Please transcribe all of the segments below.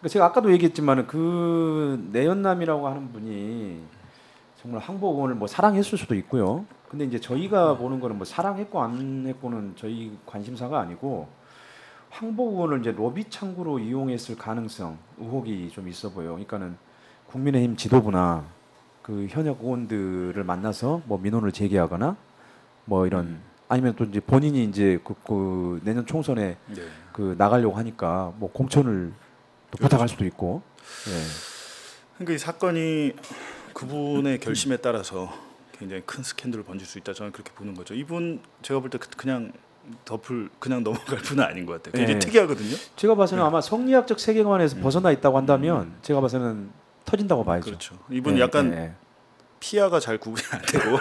그러니까 제가 아까도 얘기했지만은 그 내연남이라고 하는 분이 정말 항복 의원을 뭐 사랑했을 수도 있고요. 근데 이제 저희가 보는 거는 뭐 사랑했고 안 했고는 저희 관심사가 아니고 항복 의원을 이제 로비 창구로 이용했을 가능성 의혹이 좀 있어 보여. 그러니까는 국민의힘 지도부나 그 현역 의원들을 만나서 뭐 민원을 제기하거나 뭐 이런 아니면 또 이제 본인이 이제 그 내년 총선에 네. 그 나가려고 하니까 뭐 공천을 또 부탁할 수도 있고. 예. 그러니까 이 사건이 그분의 결심에 따라서 굉장히 큰 스캔들을 번질 수 있다. 저는 그렇게 보는 거죠. 이분 제가 볼 때 그냥 그냥 넘어갈 분은 아닌 것 같아요. 굉장히 네. 특이하거든요. 제가 봐서는 아마 성리학적 세계관에서 벗어나 있다고 한다면 제가 봐서는 터진다고 봐야죠. 그렇죠. 이분 약간 피아가 잘 구분이 안 되고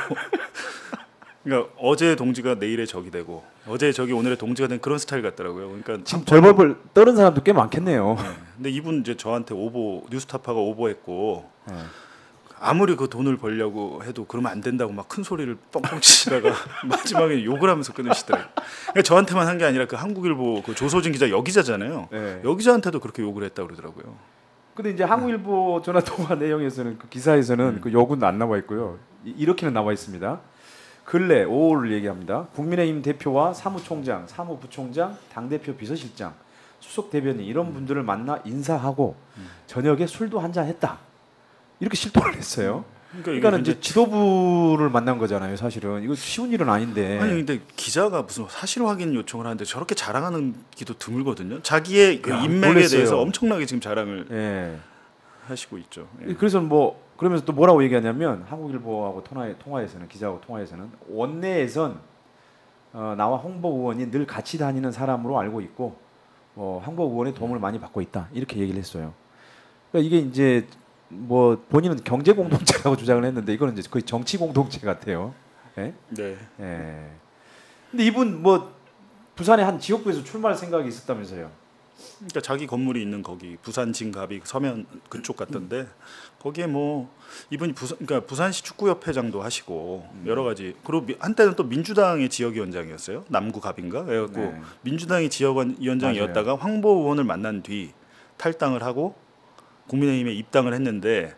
그러니까 어제의 동지가 내일의 적이 되고 어제의 적이 오늘의 동지가 된 그런 스타일 같더라고요. 그러니까 지금 벌벌 떠는 사람도 꽤 많겠네요. 네. 근데 이분 이제 저한테 뉴스타파가 오보했고 네. 아무리 그 돈을 벌려고 해도 그러면 안 된다고 막 큰 소리를 뻥뻥 치다가 마지막에 욕을 하면서 끊으시더라고요. 그러니까 저한테만 한 게 아니라 그 한국일보 그 조소진 기자 여기자잖아요. 네. 여기자한테도 그렇게 욕을 했다고 그러더라고요. 근데 이제 한국일보 전화 통화 내용에서는 그 기사에서는 그 욕은 안 나와 있고요. 이렇게는 나와 있습니다. 근래 5호를 얘기합니다. 국민의힘 대표와 사무총장, 사무부총장, 당대표 비서실장, 수석 대변인 이런 분들을 만나 인사하고 저녁에 술도 한잔 했다. 이렇게 실토를 했어요. 그러니까는 이제 지도부를 만난 거잖아요. 사실은 이거 쉬운 일은 아닌데. 아니 근데 기자가 무슨 사실 확인 요청을 하는데 저렇게 자랑하는 기도 드물거든요. 자기의 그 인맥에 놀랬어요. 대해서 엄청나게 지금 자랑을 예. 하시고 있죠. 예. 그래서 뭐 그러면서 또 뭐라고 얘기하냐면 한국일보하고 통화에서는 기자하고 통화에서는 원내에선 나와 홍보 의원이 늘 같이 다니는 사람으로 알고 있고 홍보 의원의 도움을 많이 받고 있다 이렇게 얘기를 했어요. 그러니까 이게 이제 뭐 본인은 경제 공동체라고 주장을 했는데 이거는 이제 거의 정치 공동체 같아요. 예? 네. 예. 근데 이분 뭐 부산의 한 지역구에서 출마할 생각이 있었다면서요? 그러니까 자기 건물이 있는 거기 부산 진갑이 서면 그쪽 같던데 거기에 뭐 이분이 그러니까 부산시 축구협회장도 하시고 여러 가지 그리고 한때는 또 민주당의 지역위원장이었어요. 남구갑인가 그래갖고 네. 민주당의 지역위원장이었다가 황보 의원을 만난 뒤 탈당을 하고 국민의힘에 입당을 했는데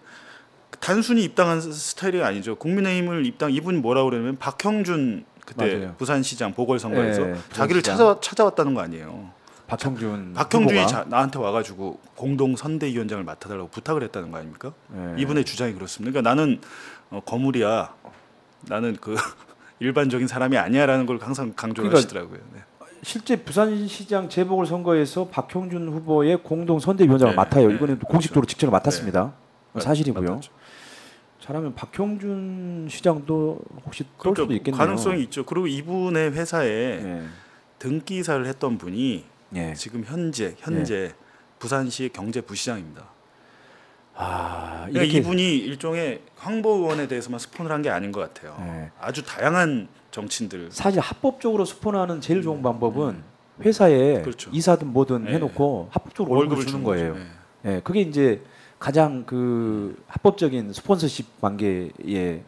단순히 입당한 스타일이 아니죠. 국민의힘을 이분이 뭐라고 그러냐면 박형준 그때 맞아요. 부산시장 보궐선거에서 네, 자기를 부산시장. 찾아왔다는 거 아니에요. 박형준이 나한테 와가지고 공동 선대위원장을 맡아달라고 부탁을 했다는 거 아닙니까? 네. 이분의 주장이 그렇습니다. 그러니까 나는 거물이야. 나는 그 일반적인 사람이 아니야라는 걸 항상 강조를 하시더라고요. 네. 실제 부산시장 재보궐 선거에서 박형준 후보의 공동 선대위원장을 네, 맡아요. 네, 이번에 그렇죠. 공식적으로 직접 맡았습니다. 네. 사실이고요. 맡았죠. 잘하면 박형준 시장도 혹시 떠올 그러니까 수도 있겠네요. 가능성이 있죠. 그리고 이분의 회사에 네. 등기이사를 했던 분이 네. 지금 현재 부산시 경제부시장입니다. 이렇게 그러니까 이분이 일종의 황보 의원에 대해서만 스폰을 한 게 아닌 것 같아요. 네. 아주 다양한 정치인들. 사실 합법적으로 스폰하는 제일 좋은 방법은 회사에 그렇죠. 이사든 뭐든 네. 해놓고 합법적으로 월급을 주는 거예요. 거죠. 네. 그게 이제 가장 그 합법적인 스폰서십 관계에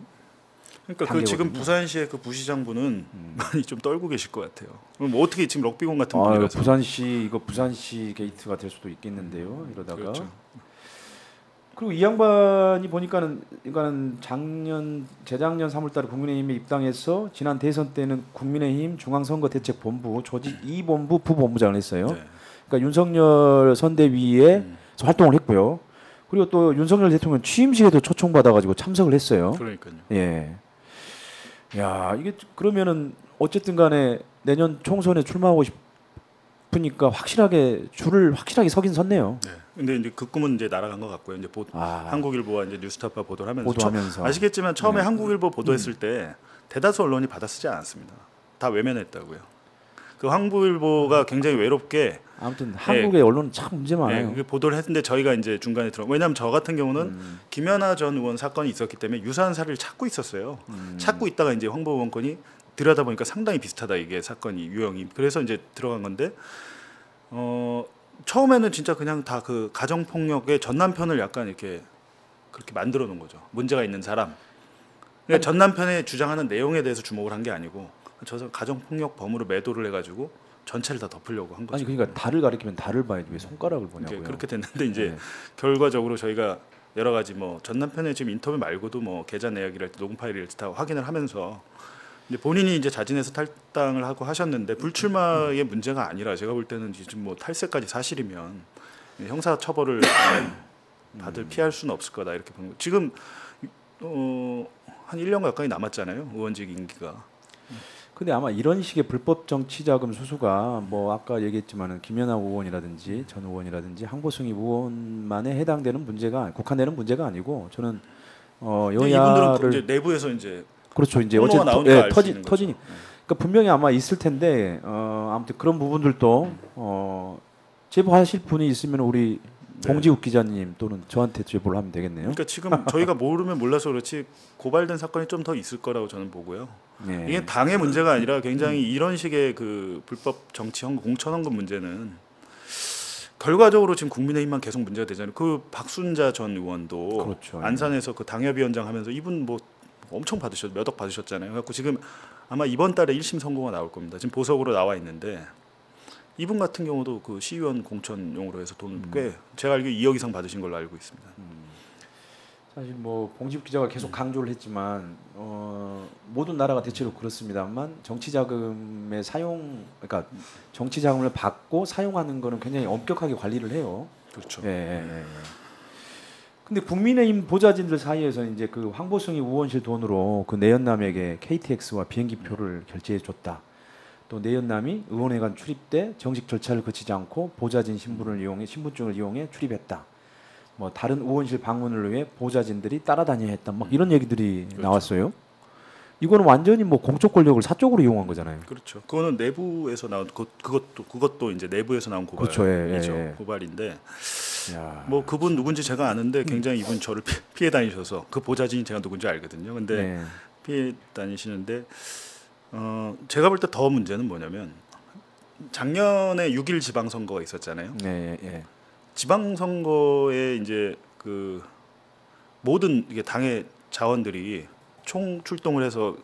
그러니까 그 단계거든요. 지금 부산시의 그 부시장분은 많이 좀 떨고 계실 것 같아요. 그럼 뭐 어떻게 지금 럭비공 같은 분이라서. 부산시 게이트가 될 수도 있겠는데요. 이러다가 그렇죠. 그리고 이 양반이 보니까는 이거는 재작년 3월달에 국민의힘에 입당해서 지난 대선 때는 국민의힘 중앙선거대책본부 조직 2본부 부본부장을 했어요. 네. 그러니까 윤석열 선대위에 활동을 했고요. 그리고 또 윤석열 대통령 취임식에도 초청받아가지고 참석을 했어요. 그러니까요. 예. 야 이게 그러면은 어쨌든 간에 내년 총선에 출마하고 싶으니까 줄을 확실하게 서긴 섰네요. 네. 근데 이제 그 꿈은 이제 날아간 것 같고요. 이제 한국일보와 이제 뉴스타파 보도를 하면서 아시겠지만 처음에 한국일보 보도했을 때 대다수 언론이 받아쓰지 않았습니다. 다 외면했다고요. 그 한국일보가 굉장히 외롭게 아무튼 한국의 언론은 참 문제 많아요. 네, 보도를 했는데 저희가 이제 중간에 왜냐하면 저 같은 경우는 김연아 전 의원 사건이 있었기 때문에 유사한 사례를 찾고 있었어요. 찾고 있다가 이제 황보 의원 건이 들여다보니까 상당히 비슷하다 이게 사건이 유형이. 그래서 이제 들어간 건데 처음에는 진짜 그냥 다 그 가정 폭력의 전 남편을 약간 이렇게 그렇게 만들어 놓은 거죠. 문제가 있는 사람. 그러니까 전 남편의 주장하는 내용에 대해서 주목을 한 게 아니고 저 가정 폭력 범으로 매도를 해가지고 전체를 다 덮으려고 한 거죠. 아니 그러니까 달을 가리키면 달을 봐야지 왜 손가락을 보냐고요. 그렇게 됐는데 이제 결과적으로 저희가 여러 가지 뭐 전 남편의 지금 인터뷰 말고도 뭐 계좌 내역이랄 때 녹음 파일을 다 확인을 하면서 이제 본인이 이제 자진해서 탈당을 하고 하셨는데 불출마의 문제가 아니라 제가 볼 때는 지금 뭐 탈세까지 사실이면 형사 처벌을 받을 피할 수는 없을 거다 이렇게 보는 거. 지금 한 1년 가까이 남았잖아요. 의원직 임기가. 근데 아마 이런 식의 불법 정치자금 수수가 뭐 아까 얘기했지만은 김연아 의원이라든지 전 의원이라든지 항보승 의원만에 해당되는 문제가 국한되는 문제가 아니고 저는 이분들은 이제 내부에서 이제 그렇죠. 이제 어쨌든 터지니 그러니까 분명히 아마 있을 텐데 아무튼 그런 부분들도 제보하실 분이 있으면 우리 봉지욱 기자님 또는 저한테 제보를 하면 되겠네요. 그러니까 지금 저희가 모르면 몰라서 그렇지 고발된 사건이 좀 더 있을 거라고 저는 보고요. 네. 이게 당의 문제가 아니라 굉장히 이런 식의 그 불법 정치 헌금, 공천 헌금 문제는 결과적으로 지금 국민의힘만 계속 문제가 되잖아요. 그 박순자 전 의원도 그렇죠. 안산에서 그 당협위원장 하면서 이분 뭐 엄청 몇 억 받으셨잖아요. 그래서 지금 아마 이번 달에 1심 선고가 나올 겁니다. 지금 보석으로 나와 있는데 이분 같은 경우도 그 시의원 공천용으로 해서 돈을 꽤 제가 알기로 2억 이상 받으신 걸로 알고 있습니다. 사실 뭐 봉지욱 기자가 계속 강조를 했지만 모든 나라가 대체로 그렇습니다만 정치 자금의 사용 그러니까 정치 자금을 받고 사용하는 거는 굉장히 엄격하게 관리를 해요. 그렇죠. 예. 근데 국민의힘 보좌진들 사이에서 이제 그 황보승이 의원실 돈으로 그 내연남에게 KTX와 비행기표를 결제해 줬다. 또 내연남이 의원회관 출입 때 정식 절차를 거치지 않고 보좌진 신분증을 이용해 출입했다. 뭐 다른 의원실 방문을 위해 보좌진들이 따라다녀야 했다. 막 이런 얘기들이 그렇죠. 나왔어요. 이거는 완전히 뭐 공적 권력을 사적으로 이용한 거잖아요. 그렇죠. 그거는 내부에서 나온 그것도 이제 내부에서 나온 고발이죠. 그렇죠. 예. 고발인데 뭐 그분 누군지 제가 아는데 굉장히 이분 저를 피해 다니셔서 그 보좌진이 제가 누군지 알거든요. 근데 피해 다니시는데 제가 볼 때 더 문제는 뭐냐면 작년에 6.1 지방선거가 있었잖아요. 네. 지방선거에 이제 그 모든 이게 당의 자원들이 총 출동을 해서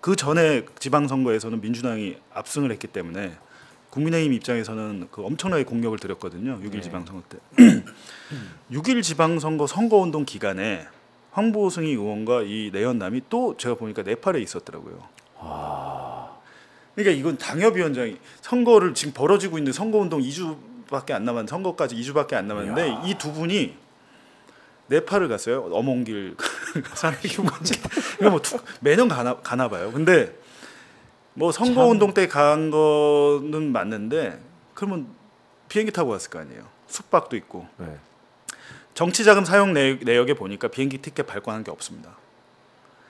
그 전에 지방선거에서는 민주당이 압승을 했기 때문에 국민의힘 입장에서는 그 엄청나게 공력을 들였거든요. 6.1 지방선거 때. 6.1 지방선거 선거운동 기간에 황보승희 의원과 이 내연남이 또 제가 보니까 네팔에 있었더라고요. 그러니까 이건 당협위원장이 선거를 지금 벌어지고 있는 선거운동 2주밖에 안 남았는데 선거까지 2주밖에 안 남았는데 이 두 분이 네팔을 갔어요. 어몽길 산에 이거 뭐 매년 가나 봐요. 근데 뭐 선거운동 때 간 거는 맞는데 그러면 비행기 타고 갔을 거 아니에요. 숙박도 있고. 정치자금 사용 내역에 보니까 비행기 티켓 발권한 게 없습니다.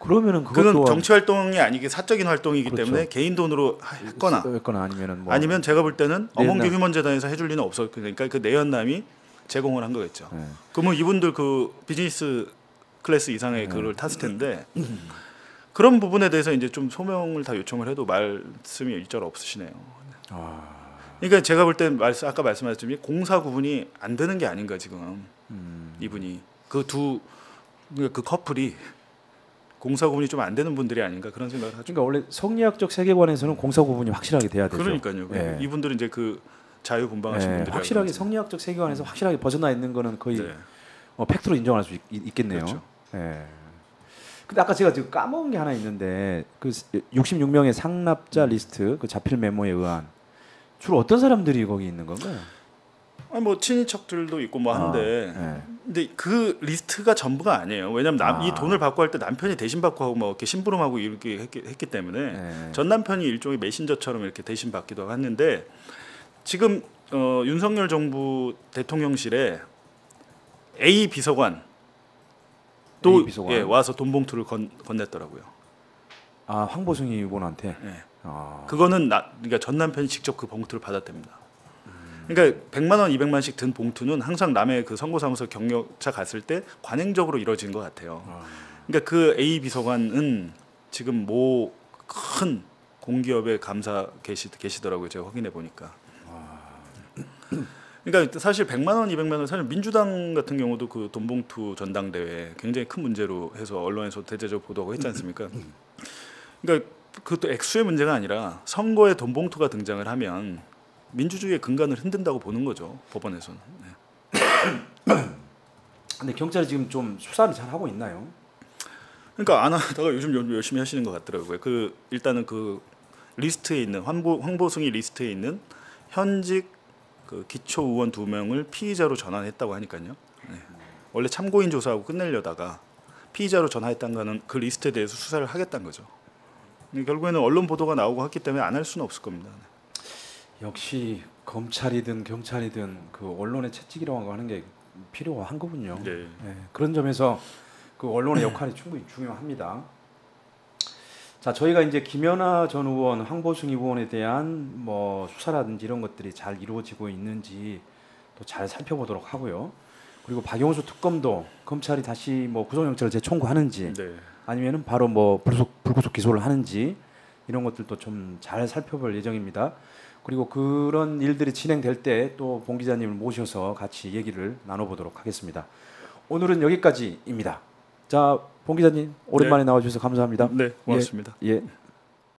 그러면은 그건 정치 활동이 아니기 사적인 활동이기 그렇죠. 때문에 개인 돈으로 했거나 아니면은 뭐 아니면 제가 볼 때는 어몽길 휴먼재단에서 해줄 리는 없었 그러니까 그 내연남이 제공을 한 거겠죠. 그러면 이분들 그 비즈니스 클래스 이상의 그걸 탔을 텐데 그런 부분에 대해서 이제 좀 소명을 다 요청을 해도 말씀이 일절 없으시네요. 그러니까 제가 볼 때 아까 말씀하셨지만 공사 구분이 안 되는 게 아닌가 지금 이분이 그 커플이 공사 구분이 좀 안 되는 분들이 아닌가 그런 생각을 하죠. 그러니까 원래 성리학적 세계관에서는 공사 구분이 확실하게 돼야 되죠. 그러니까요. 이분들은 이제 그 자유분방하신 분들이 확실하게 성리학적 세계관에서 확실하게 벗어나 있는 거는 거의 팩트로 인정할 수 있겠네요. 그렇죠. 근데 아까 제가 지금 까먹은 게 하나 있는데 그 66명의 상납자 리스트 그 자필 메모에 의한 주로 어떤 사람들이 거기 있는 건가요? 아니 뭐 친인척들도 있고 뭐 한데 근데 그 리스트가 전부가 아니에요. 왜냐하면 이 돈을 받고 할 때 남편이 대신 받고 하고 뭐 이렇게 심부름하고 이렇게 했기 때문에 전 남편이 일종의 메신저처럼 이렇게 대신 받기도 했는데 지금 윤석열 정부 대통령실에 A 비서관 또 와서 돈 봉투를 건넸더라고요. 황보승희 의원한테. 그거는 그러니까 전 남편이 직접 그 봉투를 받았답니다. 그러니까 100만 원, 200만씩 든 봉투는 항상 남의 그 선거사무소 경력차 갔을 때 관행적으로 이루어진 것 같아요. 그러니까 그 A 비서관은 지금 모 큰 공기업의 감사 계시더라고요. 제가 확인해 보니까. 그러니까 사실 100만 원, 200만 원 사실 민주당 같은 경우도 그 돈봉투 전당대회 굉장히 큰 문제로 해서 언론에서 대대적으로 보도하고 했지 않습니까? 그러니까 그것도 액수의 문제가 아니라 선거에 돈 봉투가 등장을 하면 민주주의의 근간을 흔든다고 보는 거죠. 법원에서는. 네. 근데 경찰이 지금 좀 수사를 잘 하고 있나요? 그러니까 안 하다가 요즘 열심히 하시는 것 같더라고요. 그 일단은 그 리스트에 있는 황보승이 리스트에 있는 현직 그 기초 의원 2명을 피의자로 전환했다고 하니까요. 네. 원래 참고인 조사하고 끝내려다가 피의자로 전환했다는 거는 그 리스트에 대해서 수사를 하겠다는 거죠. 결국에는 언론 보도가 나오고 했기 때문에 안 할 수는 없을 겁니다. 역시 검찰이든 경찰이든 그 언론의 채찍이라고 하는 게 필요한 거군요. 네. 네, 그런 점에서 그 언론의 역할이 충분히 중요합니다. 자, 저희가 이제 김연아 전 의원, 황보승 의원에 대한 뭐 수사라든지 이런 것들이 잘 이루어지고 있는지 또 잘 살펴보도록 하고요. 그리고 박영수 특검도 검찰이 다시 뭐 구속영장을 재청구하는지 네. 아니면은 바로 뭐 불구속 기소를 하는지 이런 것들도 좀 잘 살펴볼 예정입니다. 그리고 그런 일들이 진행될 때 또 봉 기자님을 모셔서 같이 얘기를 나눠보도록 하겠습니다. 오늘은 여기까지입니다. 자, 봉 기자님 오랜만에 나와주셔서 감사합니다. 네, 고맙습니다. 예.